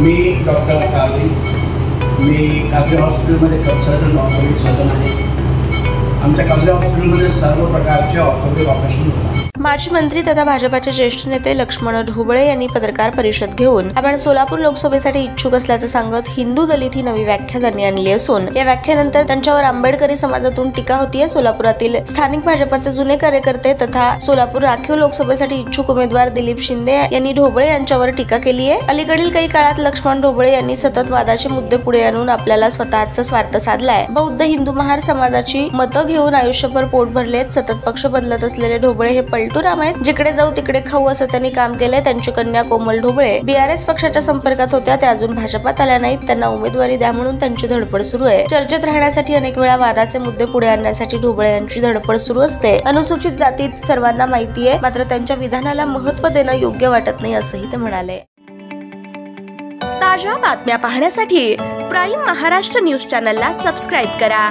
मी doctor काजरी, मी काजरी हॉस्पिटलमध्ये consultant orthopaedic surgeon आहे। आमच्या काजरी हॉस्पिटलमध्ये सर्व प्रकारचे ऑर्थोपेडिक ऑपरेशन होतात। माजी मंत्री तथा भाजपाचे ज्येष्ठ नेते लक्ष्मण ढोबळे यांनी पत्रकार परिषद घेऊन आपण सोलापूर लोकसभेसाठी इच्छुक असल्याचं सांगत हिंदू दलित ही नवी व्याख्या त्यांनी आणली असून या व्याख्येनंतर त्यांच्यावर आंबेडकरी समाजातून टीका होतीये। सोलापुरातील स्थानिक भाजपाचे जुने कार्यकर्ते तथा सोलापूर राखीव लोकसभेसाठी इच्छुक उमेदवार दिलीप शिंदे यांनी ढोबळे यांच्यावर टीका केली आहे। अलीकडील काही काळात लक्ष्मण ढोबळे यांनी सतत वादाचे मुद्दे पुढे आणून आपल्याला स्वतःचा स्वार्थ साधलाय। बौद्ध हिंदू महार समाजाची मतं घेऊन आयुष्यभर पोट भरलेत। सतत पक्ष बदलत असलेले ढोबळे हे पलटूराम आहेत। जिकडे जाऊ तिकडे खाऊ असं त्यांनी काम केलंय। त्यांची कन्या कोमल ढोबळे BRS पक्षाच्या संपर्कात होत्या, त्या अजून भाजपात आल्या नाहीत। त्यांना उमेदवारी द्या म्हणून त्यांची धडपड सुरू आहे। चर्चेत राहण्यासाठी अनेक वेळा वादाचे मुद्दे पुढे आणण्यासाठी ढोबळे यांची धडपड सुरू असते। अनुसूचित जातीत सर्वांना माहिती आहे, मात्र त्यांच्या विधानाला महत्त्व देणं योग्य वाटत नाही असंही ते म्हणाले। ताज्या बातम्या पाहण्यासाठी प्राईम महाराष्ट्र न्यूज चॅनलला सबस्क्राईब करा।